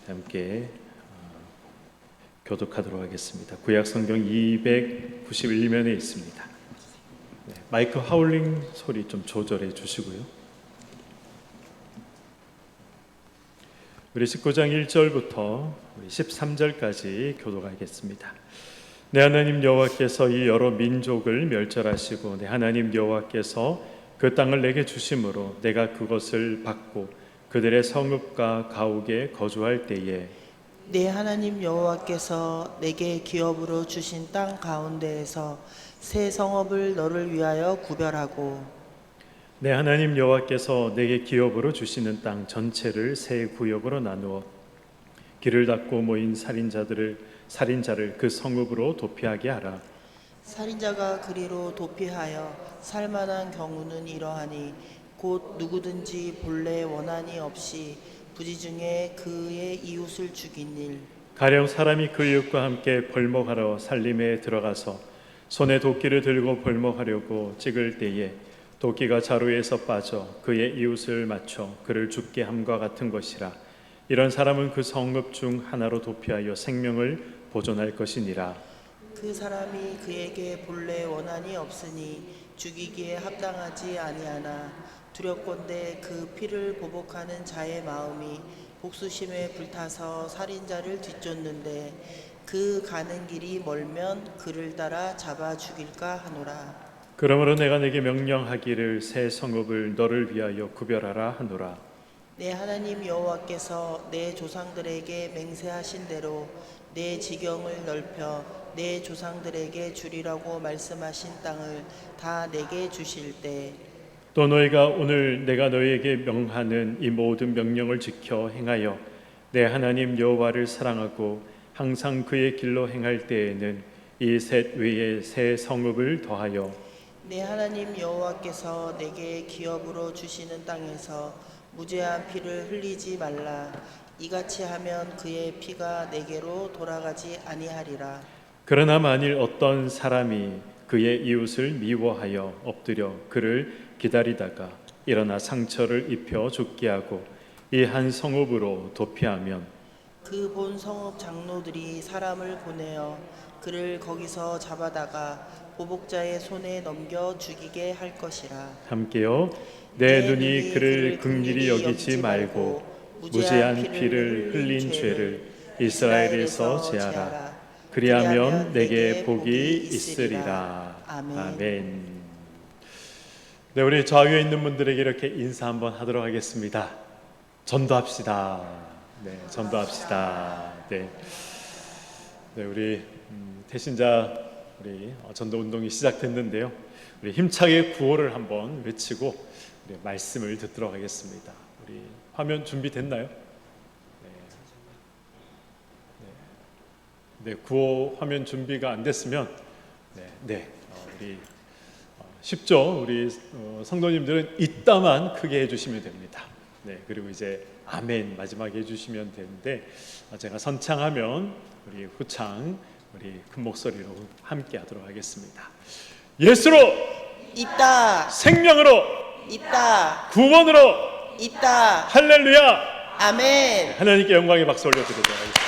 함께 교독하도록 하겠습니다. 구약 성경 291면에 있습니다. 마이크 하울링 소리 좀 조절해 주시고요. 우리 19장 1절부터 13절까지 교독하겠습니다. 내 하나님 여호와께서 이 여러 민족을 멸절하시고 내 하나님 여호와께서 그 땅을 내게 주심으로 내가 그것을 받고 그들의 성읍과 가옥에 거주할 때에 내 하나님 여호와께서 내게 기업으로 주신 땅 가운데에서 새 성읍을 너를 위하여 구별하고 내 하나님 여호와께서 내게 기업으로 주시는 땅 전체를 세 구역으로 나누어 길을 닫고 모인 살인자를 그 성읍으로 도피하게 하라. 살인자가 그리로 도피하여 살만한 경우는 이러하니 곧 누구든지 본래 원한이 없이 부지 중에 그의 이웃을 죽인 일 가령 사람이 그 이웃과 함께 벌목하러 살림에 들어가서 손에 도끼를 들고 벌목하려고 찍을 때에 도끼가 자루에서 빠져 그의 이웃을 맞춰 그를 죽게 함과 같은 것이라. 이런 사람은 그 성읍 중 하나로 도피하여 생명을 보존할 것이니라. 그 사람이 그에게 본래 원한이 없으니 죽이기에 합당하지 아니하나 두렵건대 그 피를 보복하는 자의 마음이 복수심에 불타서 살인자를 뒤쫓는데 그 가는 길이 멀면 그를 따라 잡아 죽일까 하노라. 그러므로 내가 내게 명령하기를 새 성읍을 너를 위하여 구별하라 하노라. 내 하나님 여호와께서 내 조상들에게 맹세하신 대로 내 지경을 넓혀 내 조상들에게 주리라고 말씀하신 땅을 다 내게 주실 때 또 너희가 오늘 내가 너희에게 명하는 이 모든 명령을 지켜 행하여 내 하나님 여호와를 사랑하고 항상 그의 길로 행할 때에는 이 셋 외에 새 성읍을 더하여 내 하나님 여호와께서 내게 기업으로 주시는 땅에서 무죄한 피를 흘리지 말라. 이같이 하면 그의 피가 내게로 돌아가지 아니하리라. 그러나 만일 어떤 사람이 그의 이웃을 미워하여 엎드려 그를 기다리다가 일어나 상처를 입혀 죽게 하고 이 한 성읍으로 도피하면 그 본 성읍 장로들이 사람을 보내어 그를 거기서 잡아다가 보복자의 손에 넘겨 죽이게 할 것이라. 함께요. 내 눈이 그를 긍휼히 여기지 말고 무죄한 피를 흘린 죄를 이스라엘에서 제하라. 그리하면 내게 복이 있으리라. 아멘. 네, 우리 좌우에 있는 분들에게 이렇게 인사 한번 하도록 하겠습니다. 전도합시다. 네, 전도합시다. 네, 우리 태신자 우리 전도 운동이 시작됐는데요. 우리 힘차게 구호를 한번 외치고 우리 말씀을 듣도록 하겠습니다. 우리 화면 준비됐나요? 네, 구호 화면 준비가 안 됐으면 우리 쉽죠. 우리 성도님들은 이따만 크게 해주시면 됩니다. 네, 그리고 이제 아멘 마지막에 해주시면 되는데 제가 선창하면 우리 후창 우리 큰 목소리로 함께 하도록 하겠습니다. 예수로 있다. 생명으로 있다. 구원으로 있다. 할렐루야. 아멘. 하나님께 영광의 박수 올려드리도록 하겠습니다.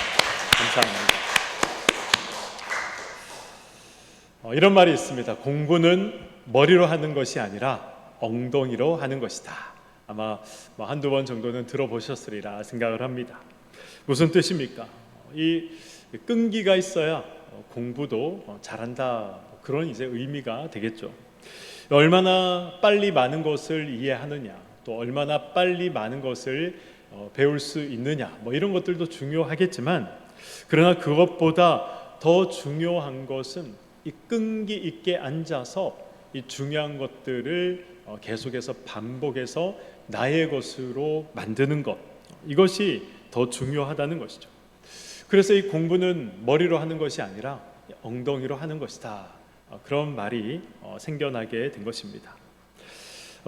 감사합니다. 이런 말이 있습니다. 공부는 머리로 하는 것이 아니라 엉덩이로 하는 것이다. 아마 한두 번 정도는 들어보셨으리라 생각을 합니다. 무슨 뜻입니까? 이 끈기가 있어야 공부도 잘한다. 그런 이제 의미가 되겠죠. 얼마나 빨리 많은 것을 이해하느냐, 또 얼마나 빨리 많은 것을 배울 수 있느냐, 이런 것들도 중요하겠지만, 그러나 그것보다 더 중요한 것은 이 끈기 있게 앉아서 이 중요한 것들을 계속해서 반복해서 나의 것으로 만드는 것, 이것이 더 중요하다는 것이죠. 그래서 이 공부는 머리로 하는 것이 아니라 엉덩이로 하는 것이다. 그런 말이 생겨나게 된 것입니다.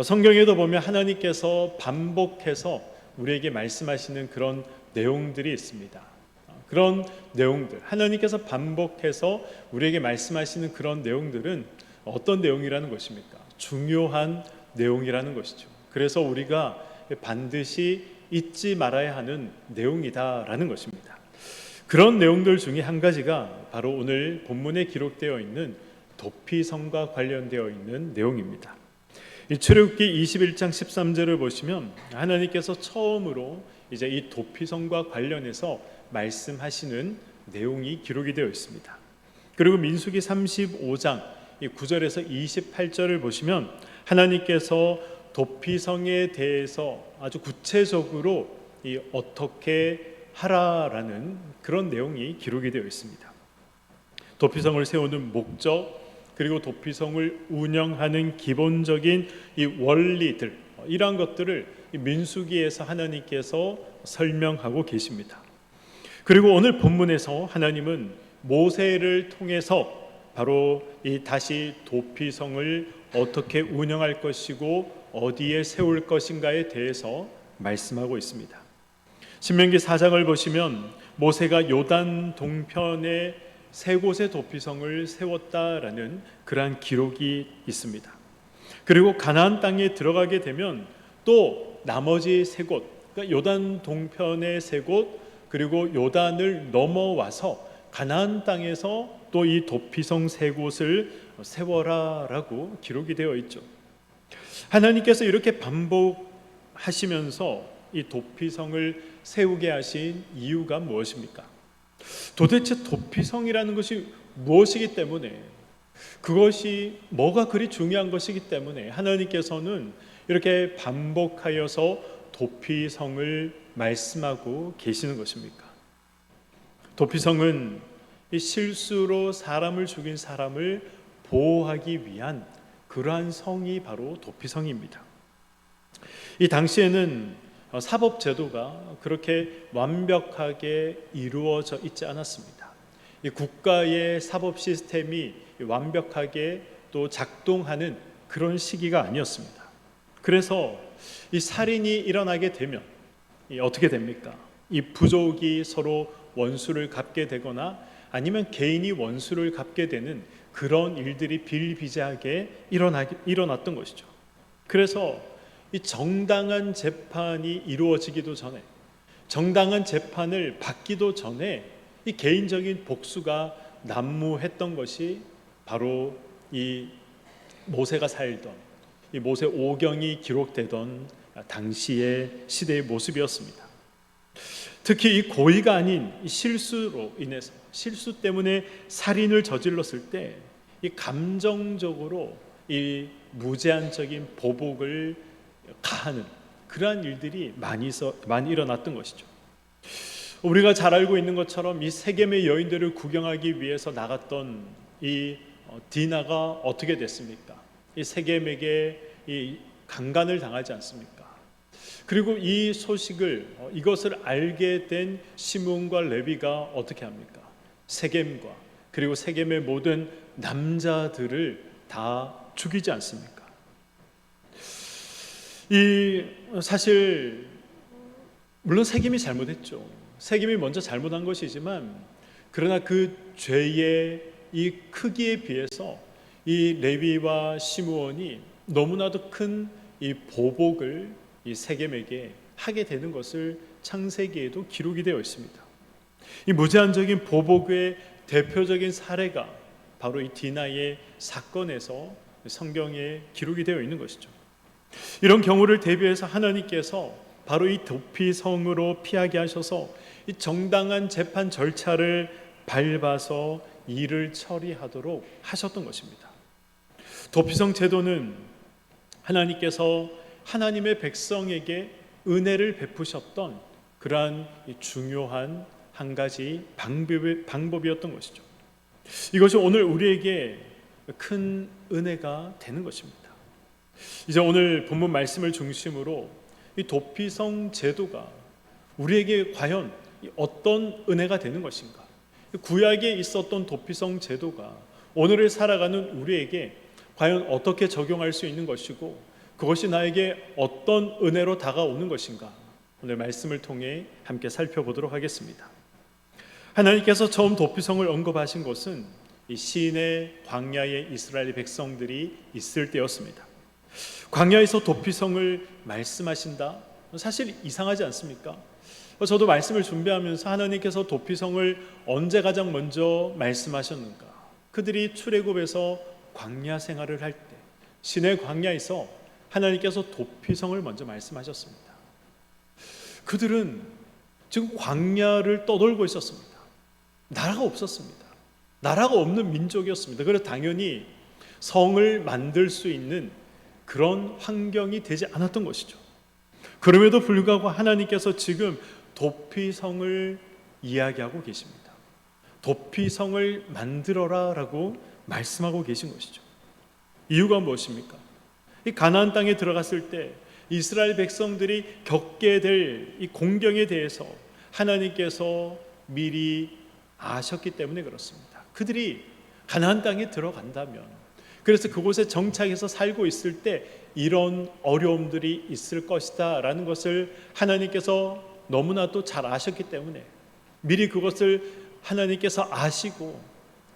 성경에도 보면 하나님께서 반복해서 우리에게 말씀하시는 그런 내용들이 있습니다. 그런 내용들, 하나님께서 반복해서 우리에게 말씀하시는 그런 내용들은 어떤 내용이라는 것입니까? 중요한 내용이라는 것이죠. 그래서 우리가 반드시 잊지 말아야 하는 내용이다라는 것입니다. 그런 내용들 중에 한 가지가 바로 오늘 본문에 기록되어 있는 도피성과 관련되어 있는 내용입니다. 이 출애굽기 21장 13절을 보시면 하나님께서 처음으로 이제 이 도피성과 관련해서 말씀하시는 내용이 기록이 되어 있습니다. 그리고 민수기 35장 9절에서 28절을 보시면 하나님께서 도피성에 대해서 아주 구체적으로 어떻게 하라라는 그런 내용이 기록이 되어 있습니다. 도피성을 세우는 목적, 그리고 도피성을 운영하는 기본적인 이 원리들, 이러한 것들을 민수기에서 하나님께서 설명하고 계십니다. 그리고 오늘 본문에서 하나님은 모세를 통해서 바로 이 다시 도피성을 어떻게 운영할 것이고 어디에 세울 것인가에 대해서 말씀하고 있습니다. 신명기 4장을 보시면 모세가 요단 동편에 세 곳의 도피성을 세웠다라는 그러한 기록이 있습니다. 그리고 가나안 땅에 들어가게 되면 또 나머지 세 곳, 그러니까 요단 동편의 세 곳, 그리고 요단을 넘어와서 가나안 땅에서 또 이 도피성 세 곳을 세워라라고 기록이 되어 있죠. 하나님께서 이렇게 반복하시면서 이 도피성을 세우게 하신 이유가 무엇입니까? 도대체 도피성이라는 것이 무엇이기 때문에, 그것이 뭐가 그리 중요한 것이기 때문에 하나님께서는 이렇게 반복하여서 도피성을 말씀하고 계시는 것입니까? 도피성은 이 실수로 사람을 죽인 사람을 보호하기 위한 그러한 성이 바로 도피성입니다. 이 당시에는 사법 제도가 그렇게 완벽하게 이루어져 있지 않았습니다. 이 국가의 사법 시스템이 완벽하게 또 작동하는 그런 시기가 아니었습니다. 그래서 이 살인이 일어나게 되면 어떻게 됩니까? 이 부족이 서로 원수를 갚게 되거나 아니면 개인이 원수를 갚게 되는 그런 일들이 비일비재하게 일어났던 것이죠. 그래서 이 정당한 재판이 이루어지기도 전에, 정당한 재판을 받기도 전에 이 개인적인 복수가 난무했던 것이 바로 이 모세가 살던, 이 모세 오경이 기록되던 당시의 시대의 모습이었습니다. 특히 이 고의가 아닌 이 실수로 인해서, 실수 때문에 살인을 저질렀을 때 이 감정적으로 이 무제한적인 보복을 가하는 그러한 일들이 많이 일어났던 것이죠. 우리가 잘 알고 있는 것처럼 이 세겜의 여인들을 구경하기 위해서 나갔던 이 디나가 어떻게 됐습니까? 이 세겜에게 이 강간을 당하지 않습니까? 그리고 이 소식을 이것을 알게 된 시므온과 레위가 어떻게 합니까? 세겜과 그리고 세겜의 모든 남자들을 다 죽이지 않습니까? 이 사실 물론 세겜이 잘못했죠. 세겜이 먼저 잘못한 것이지만 그러나 그 죄의 이 크기에 비해서 이 레위와 시므온이 너무나도 큰 이 보복을 이 세겜에게 하게 되는 것을 창세기에도 기록이 되어 있습니다. 이 무제한적인 보복의 대표적인 사례가 바로 이 디나의 사건에서 성경에 기록이 되어 있는 것이죠. 이런 경우를 대비해서 하나님께서 바로 이 도피성으로 피하게 하셔서 이 정당한 재판 절차를 밟아서 일을 처리하도록 하셨던 것입니다. 도피성 제도는 하나님께서 하나님의 백성에게 은혜를 베푸셨던 그러한 중요한 한 가지 방법이었던 것이죠. 이것이 오늘 우리에게 큰 은혜가 되는 것입니다. 이제 오늘 본문 말씀을 중심으로 이 도피성 제도가 우리에게 과연 어떤 은혜가 되는 것인가? 구약에 있었던 도피성 제도가 오늘을 살아가는 우리에게 과연 어떻게 적용할 수 있는 것이고 그것이 나에게 어떤 은혜로 다가오는 것인가? 오늘 말씀을 통해 함께 살펴보도록 하겠습니다. 하나님께서 처음 도피성을 언급하신 것은 이 시내 광야의 이스라엘 백성들이 있을 때였습니다. 광야에서 도피성을 말씀하신다, 사실 이상하지 않습니까? 저도 말씀을 준비하면서 하나님께서 도피성을 언제 가장 먼저 말씀하셨는가? 그들이 출애굽에서 광야 생활을 할 때 시내 광야에서 하나님께서 도피성을 먼저 말씀하셨습니다. 그들은 지금 광야를 떠돌고 있었습니다. 나라가 없었습니다. 나라가 없는 민족이었습니다. 그래서 당연히 성을 만들 수 있는 그런 환경이 되지 않았던 것이죠. 그럼에도 불구하고 하나님께서 지금 도피성을 이야기하고 계십니다. 도피성을 만들어라 라고 말씀하고 계신 것이죠. 이유가 무엇입니까? 이 가나안 땅에 들어갔을 때 이스라엘 백성들이 겪게 될 이 공경에 대해서 하나님께서 미리 아셨기 때문에 그렇습니다. 그들이 가나안 땅에 들어간다면, 그래서 그곳에 정착해서 살고 있을 때 이런 어려움들이 있을 것이다 라는 것을 하나님께서 너무나도 잘 아셨기 때문에 미리 그것을 하나님께서 아시고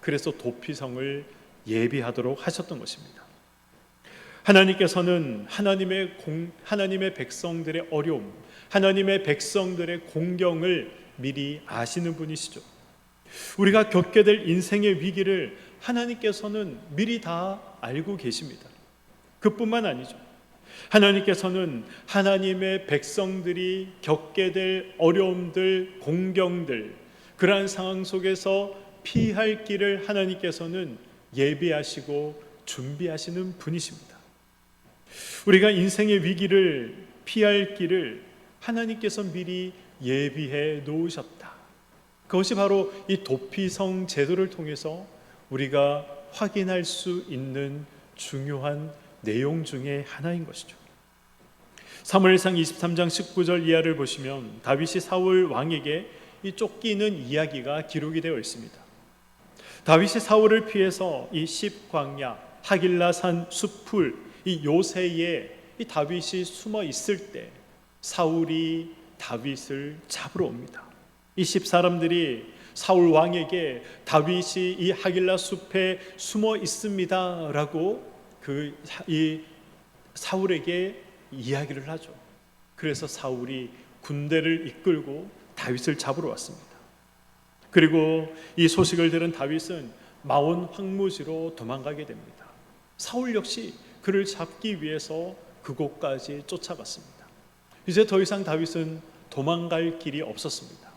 그래서 도피성을 예비하도록 하셨던 것입니다. 하나님께서는 하나님의 백성들의 어려움, 하나님의 백성들의 공경을 미리 아시는 분이시죠. 우리가 겪게 될 인생의 위기를 하나님께서는 미리 다 알고 계십니다. 그뿐만 아니죠. 하나님께서는 하나님의 백성들이 겪게 될 어려움들, 공경들, 그러한 상황 속에서 피할 길을 하나님께서는 예비하시고 준비하시는 분이십니다. 우리가 인생의 위기를 피할 길을 하나님께서 미리 예비해 놓으셨다. 그것이 바로 이 도피성 제도를 통해서 우리가 확인할 수 있는 중요한 내용 중에 하나인 것이죠. 사무엘상 23장 19절 이하를 보시면 다윗이 사울 왕에게 이 쫓기는 이야기가 기록이 되어 있습니다. 다윗이 사울을 피해서 이 십광야 하길라산 숲풀 이 요새에 이 다윗이 숨어 있을 때 사울이 다윗을 잡으러 옵니다. 이 십 사람들이 사울 왕에게 다윗이 이 하길라 숲에 숨어 있습니다라고 이 사울에게 이야기를 하죠. 그래서 사울이 군대를 이끌고 다윗을 잡으러 왔습니다. 그리고 이 소식을 들은 다윗은 마온 황무지로 도망가게 됩니다. 사울 역시 그를 잡기 위해서 그곳까지 쫓아갔습니다. 이제 더 이상 다윗은 도망갈 길이 없었습니다.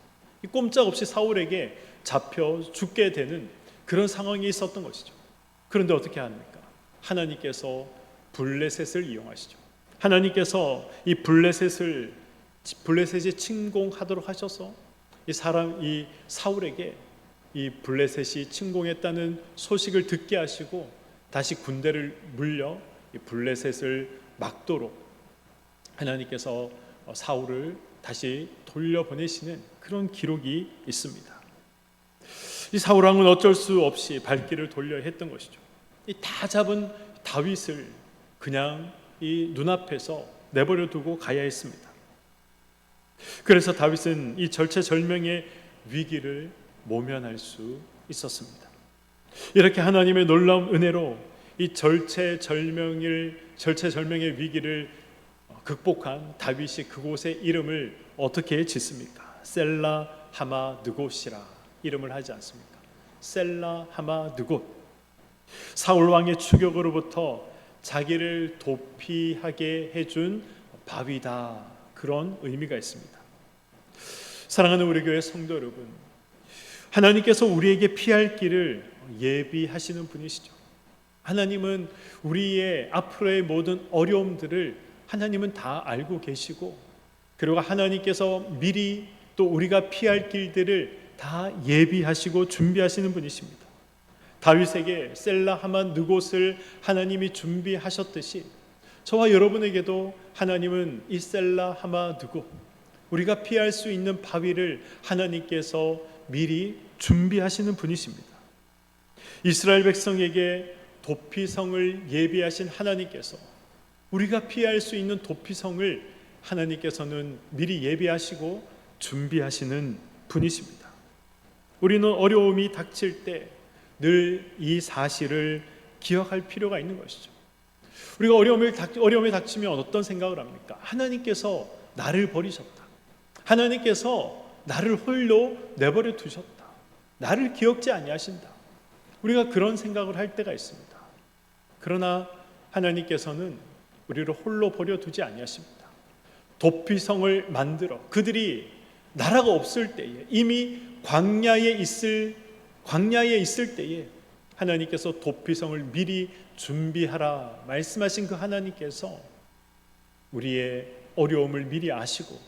꼼짝없이 사울에게 잡혀 죽게 되는 그런 상황이 있었던 것이죠. 그런데 어떻게 합니까? 하나님께서 블레셋을 이용하시죠. 하나님께서 이 블레셋이 침공하도록 하셔서 이 사울에게 이 블레셋이 침공했다는 소식을 듣게 하시고 다시 군대를 물려 이 블레셋을 막도록 하나님께서 사울을 다시 돌려보내시는 그런 기록이 있습니다. 이 사울 왕은 어쩔 수 없이 발길을 돌려야 했던 것이죠. 이 다 잡은 다윗을 그냥 이 눈앞에서 내버려 두고 가야 했습니다. 그래서 다윗은 이 절체절명의 위기를 모면할 수 있었습니다. 이렇게 하나님의 놀라운 은혜로 이 절체절명의 위기를 극복한 다윗이 그곳의 이름을 어떻게 짓습니까? 셀라 하마 느곳이라 이름을 하지 않습니까? 셀라 하마 느곳. 사울 왕의 추격으로부터 자기를 도피하게 해준 바위다, 그런 의미가 있습니다. 사랑하는 우리 교회 성도 여러분, 하나님께서 우리에게 피할 길을 예비하시는 분이시죠. 하나님은 우리의 앞으로의 모든 어려움들을 하나님은 다 알고 계시고, 그리고 하나님께서 미리 또 우리가 피할 길들을 다 예비하시고 준비하시는 분이십니다. 다윗에게 셀라 하마 느곳을 하나님이 준비하셨듯이 저와 여러분에게도 하나님은 이 셀라 하마 느곳, 우리가 피할 수 있는 바위를 하나님께서 미리 준비하시는 분이십니다. 이스라엘 백성에게 도피성을 예비하신 하나님께서 우리가 피할 수 있는 도피성을 하나님께서는 미리 예비하시고 준비하시는 분이십니다. 우리는 어려움이 닥칠 때 늘 이 사실을 기억할 필요가 있는 것이죠. 우리가 어려움에 닥치면 어떤 생각을 합니까? 하나님께서 나를 버리셨다. 하나님께서 나를 홀로 내버려 두셨다. 나를 기억지 아니하신다. 우리가 그런 생각을 할 때가 있습니다. 그러나 하나님께서는 우리를 홀로 버려두지 아니하십니다. 도피성을 만들어 그들이 나라가 없을 때에, 이미 광야에 있을 때에 하나님께서 도피성을 미리 준비하라 말씀하신 그 하나님께서 우리의 어려움을 미리 아시고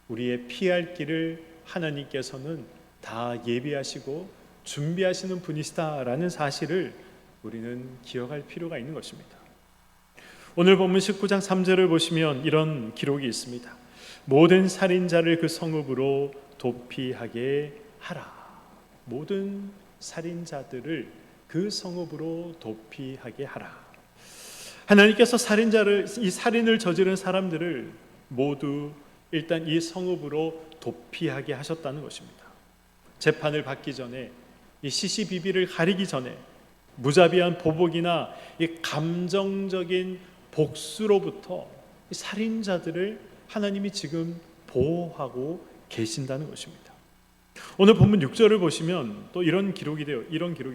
우리의 피할 길을 하나님께서는 다 예비하시고 준비하시는 분이시다라는 사실을 우리는 기억할 필요가 있는 것입니다. 오늘 본문 19장 3절을 보시면 이런 기록이 있습니다. 모든 살인자를 그 성읍으로 도피하게 하라. 모든 살인자들을 그 성읍으로 도피하게 하라. 하나님께서 이 살인을 저지른 사람들을 모두 일단 이 성읍으로 도피하게 하셨다는 것입니다. 재판을 받기 전에, 이 시시비비를 가리기 전에 무자비한 보복이나 이 감정적인 복수로부터 이 살인자들을 하나님이 지금 보호하고 계신다는 것입니다. 오늘 본문 6절을 보시면 또 이런 기록이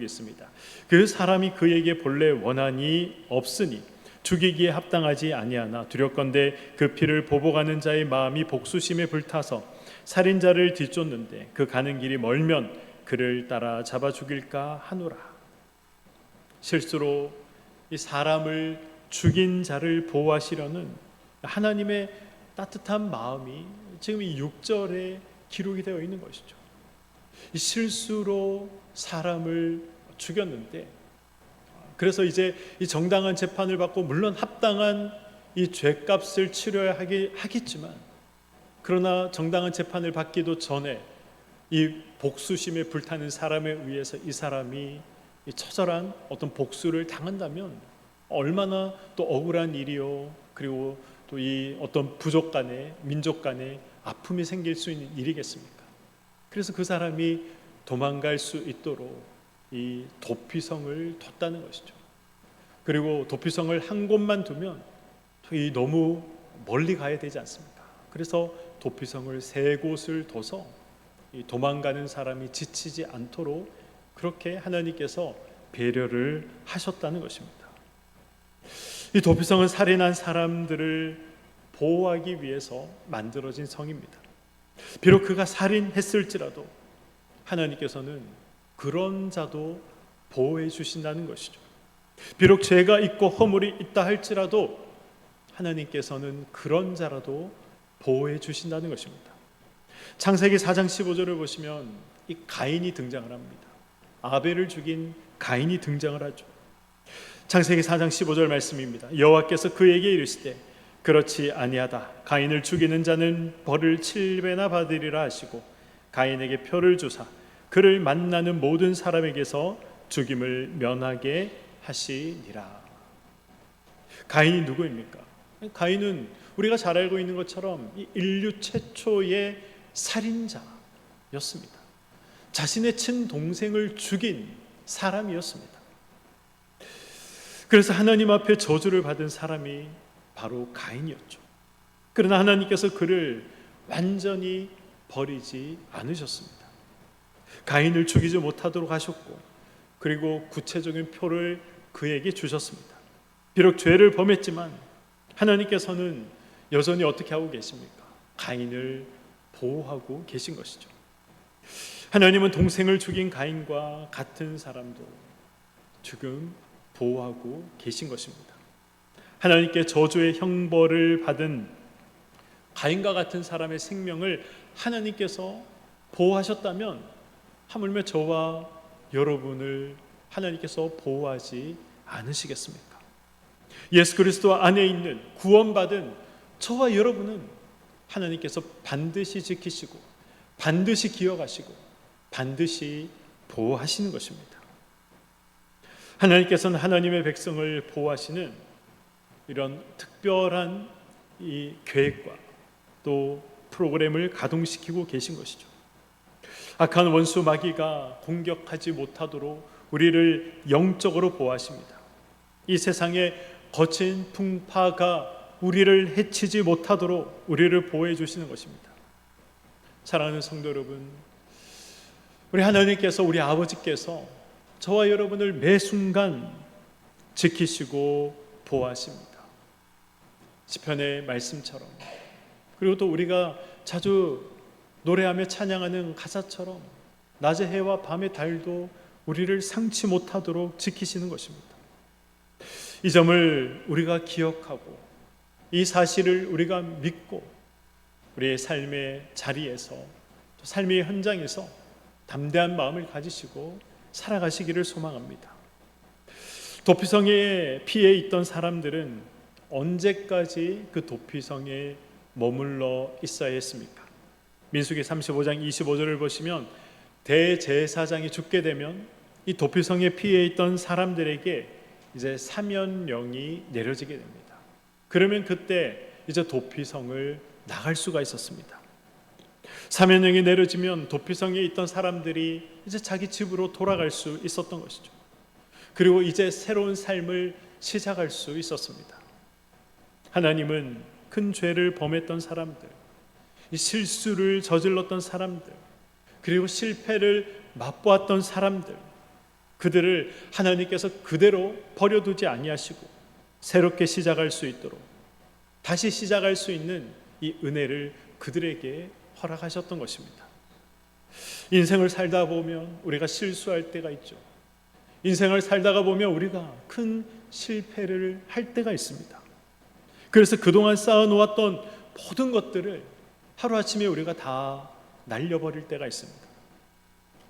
있습니다. 그 사람이 그에게 본래 원한이 없으니 죽이기에 합당하지 아니하나 두렵건대 그 피를 보복하는 자의 마음이 복수심에 불타서 살인자를 뒤쫓는데 그 가는 길이 멀면 그를 따라 잡아 죽일까 하노라. 실수로 이 사람을 죽인 자를 보호하시려는 하나님의 따뜻한 마음이 지금 이 6절에 기록이 되어 있는 것이죠. 이 실수로 사람을 죽였는데, 그래서 이제 이 정당한 재판을 받고 물론 합당한 이 죄값을 치러야 하겠지만, 그러나 정당한 재판을 받기도 전에 이 복수심에 불타는 사람에 의해서 이 사람이 이 처절한 어떤 복수를 당한다면 얼마나 또 억울한 일이요, 그리고 또 이 어떤 부족 간에 민족 간에 아픔이 생길 수 있는 일이겠습니까? 그래서 그 사람이 도망갈 수 있도록 이 도피성을 뒀다는 것이죠. 그리고 도피성을 한 곳만 두면 이 너무 멀리 가야 되지 않습니까? 그래서 도피성을 3곳을 둬서 이 도망가는 사람이 지치지 않도록 그렇게 하나님께서 배려를 하셨다는 것입니다. 이 도피성은 살인한 사람들을 보호하기 위해서 만들어진 성입니다. 비록 그가 살인했을지라도 하나님께서는 그런 자도 보호해 주신다는 것이죠. 비록 죄가 있고 허물이 있다 할지라도 하나님께서는 그런 자라도 보호해 주신다는 것입니다. 창세기 4장 15절을 보시면 이 가인이 등장을 합니다. 아벨을 죽인 가인이 등장을 하죠. 창세기 4장 15절 말씀입니다. 여호와께서 그에게 이르시되 그렇지 아니하다. 가인을 죽이는 자는 벌을 7배나 받으리라 하시고 가인에게 표를 주사 그를 만나는 모든 사람에게서 죽임을 면하게 하시니라. 가인이 누구입니까? 가인은 우리가 잘 알고 있는 것처럼 인류 최초의 살인자였습니다. 자신의 친동생을 죽인 사람이었습니다. 그래서 하나님 앞에 저주를 받은 사람이 바로 가인이었죠. 그러나 하나님께서 그를 완전히 버리지 않으셨습니다. 가인을 죽이지 못하도록 하셨고, 그리고 구체적인 표를 그에게 주셨습니다. 비록 죄를 범했지만 하나님께서는 여전히 어떻게 하고 계십니까? 가인을 보호하고 계신 것이죠. 하나님은 동생을 죽인 가인과 같은 사람도 지금 보호하고 계신 것입니다. 하나님께 저주의 형벌을 받은 가인과 같은 사람의 생명을 하나님께서 보호하셨다면 하물며 저와 여러분을 하나님께서 보호하지 않으시겠습니까? 예수 그리스도 안에 있는 구원받은 저와 여러분은 하나님께서 반드시 지키시고 반드시 기억하시고 반드시 보호하시는 것입니다. 하나님께서는 하나님의 백성을 보호하시는 이런 특별한 이 계획과 또 프로그램을 가동시키고 계신 것이죠. 악한 원수 마귀가 공격하지 못하도록 우리를 영적으로 보호하십니다. 이 세상에 거친 풍파가 우리를 해치지 못하도록 우리를 보호해 주시는 것입니다. 사랑하는 성도 여러분, 우리 하나님께서, 우리 아버지께서 저와 여러분을 매 순간 지키시고 보호하십니다. 시편의 말씀처럼, 그리고 또 우리가 자주 노래하며 찬양하는 가사처럼 낮의 해와 밤의 달도 우리를 상치 못하도록 지키시는 것입니다. 이 점을 우리가 기억하고 이 사실을 우리가 믿고 우리의 삶의 자리에서, 또 삶의 현장에서 담대한 마음을 가지시고 살아가시기를 소망합니다. 도피성에 피해 있던 사람들은 언제까지 그 도피성에 머물러 있어야 했습니까? 민수기 35장 25절을 보시면 대제사장이 죽게 되면 이 도피성에 피해 있던 사람들에게 이제 사면령이 내려지게 됩니다. 그러면 그때 이제 도피성을 나갈 수가 있었습니다. 사면령이 내려지면 도피성에 있던 사람들이 이제 자기 집으로 돌아갈 수 있었던 것이죠. 그리고 이제 새로운 삶을 시작할 수 있었습니다. 하나님은 큰 죄를 범했던 사람들, 이 실수를 저질렀던 사람들, 그리고 실패를 맛보았던 사람들, 그들을 하나님께서 그대로 버려두지 아니하시고 새롭게 시작할 수 있도록, 다시 시작할 수 있는 이 은혜를 그들에게 허락하셨던 것입니다. 인생을 살다 보면 우리가 실수할 때가 있죠. 인생을 살다가 보면 우리가 큰 실패를 할 때가 있습니다. 그래서 그동안 쌓아놓았던 모든 것들을 하루아침에 우리가 다 날려버릴 때가 있습니다.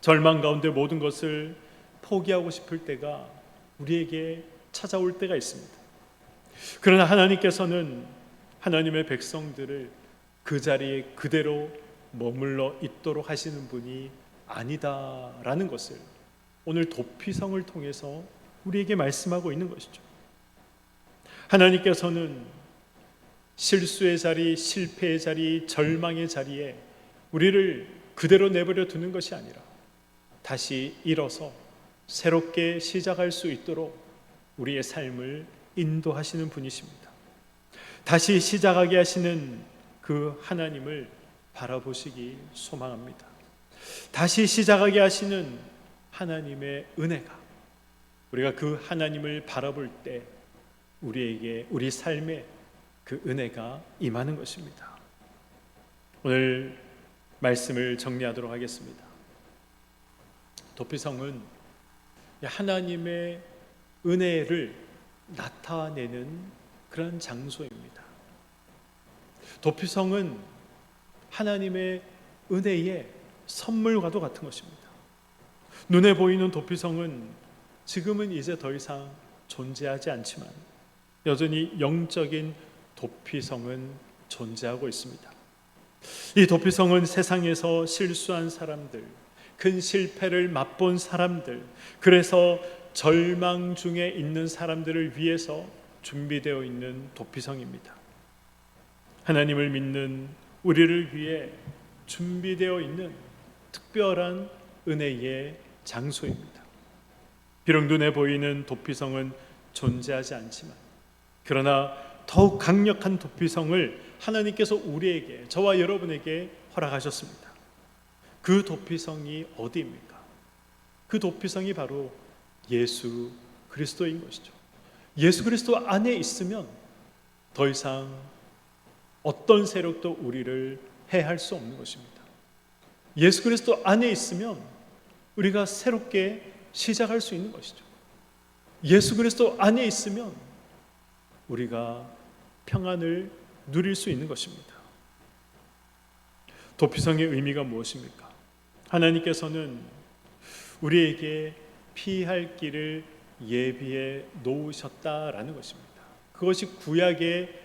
절망 가운데 모든 것을 포기하고 싶을 때가 우리에게 찾아올 때가 있습니다. 그러나 하나님께서는 하나님의 백성들을 그 자리에 그대로 머물러 있도록 하시는 분이 아니다라는 것을 오늘 도피성을 통해서 우리에게 말씀하고 있는 것이죠. 하나님께서는 실수의 자리, 실패의 자리, 절망의 자리에 우리를 그대로 내버려 두는 것이 아니라 다시 일어서 새롭게 시작할 수 있도록 우리의 삶을 인도하시는 분이십니다. 다시 시작하게 하시는 그 하나님을 바라보시기 소망합니다. 다시 시작하게 하시는 하나님의 은혜가, 우리가 그 하나님을 바라볼 때 우리에게, 우리 삶에 그 은혜가 임하는 것입니다. 오늘 말씀을 정리하도록 하겠습니다. 도피성은 하나님의 은혜를 나타내는 그런 장소입니다. 도피성은 하나님의 은혜의 선물과도 같은 것입니다. 눈에 보이는 도피성은 지금은 이제 더 이상 존재하지 않지만 여전히 영적인 도피성은 존재하고 있습니다. 이 도피성은 세상에서 실수한 사람들, 큰 실패를 맛본 사람들, 그래서 절망 중에 있는 사람들을 위해서 준비되어 있는 도피성입니다. 하나님을 믿는 우리를 위해 준비되어 있는 특별한 은혜의 장소입니다. 비록 눈에 보이는 도피성은 존재하지 않지만, 그러나 더욱 강력한 도피성을 하나님께서 우리에게, 저와 여러분에게 허락하셨습니다. 그 도피성이 어디입니까? 그 도피성이 바로 예수 그리스도인 것이죠. 예수 그리스도 안에 있으면 더 이상 어떤 세력도 우리를 해할 수 없는 것입니다. 예수 그리스도 안에 있으면 우리가 새롭게 시작할 수 있는 것이죠. 예수 그리스도 안에 있으면 우리가 평안을 누릴 수 있는 것입니다. 도피성의 의미가 무엇입니까? 하나님께서는 우리에게 피할 길을 예비해 놓으셨다라는 것입니다. 그것이 구약에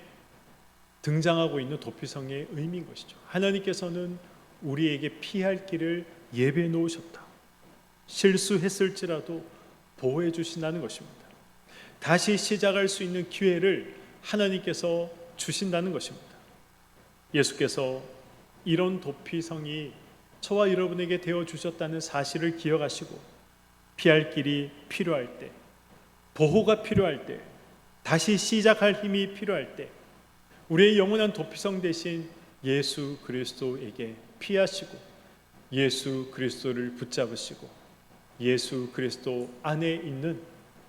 등장하고 있는 도피성의 의미인 것이죠. 하나님께서는 우리에게 피할 길을 예비해 놓으셨다. 실수했을지라도 보호해 주신다는 것입니다. 다시 시작할 수 있는 기회를 하나님께서 주신다는 것입니다. 예수께서 이런 도피성이 저와 여러분에게 되어 주셨다는 사실을 기억하시고 피할 길이 필요할 때, 보호가 필요할 때, 다시 시작할 힘이 필요할 때 우리의 영원한 도피성 대신 예수 그리스도에게 피하시고 예수 그리스도를 붙잡으시고 예수 그리스도 안에 있는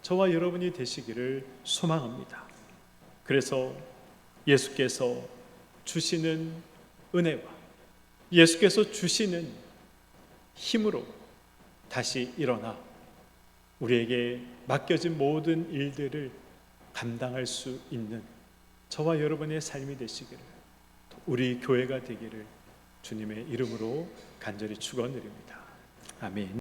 저와 여러분이 되시기를 소망합니다. 그래서 예수께서 주시는 은혜와 예수께서 주시는 힘으로 다시 일어나 우리에게 맡겨진 모든 일들을 감당할 수 있는 저와 여러분의 삶이 되시기를, 우리 교회가 되기를 주님의 이름으로 간절히 축원드립니다. 아멘.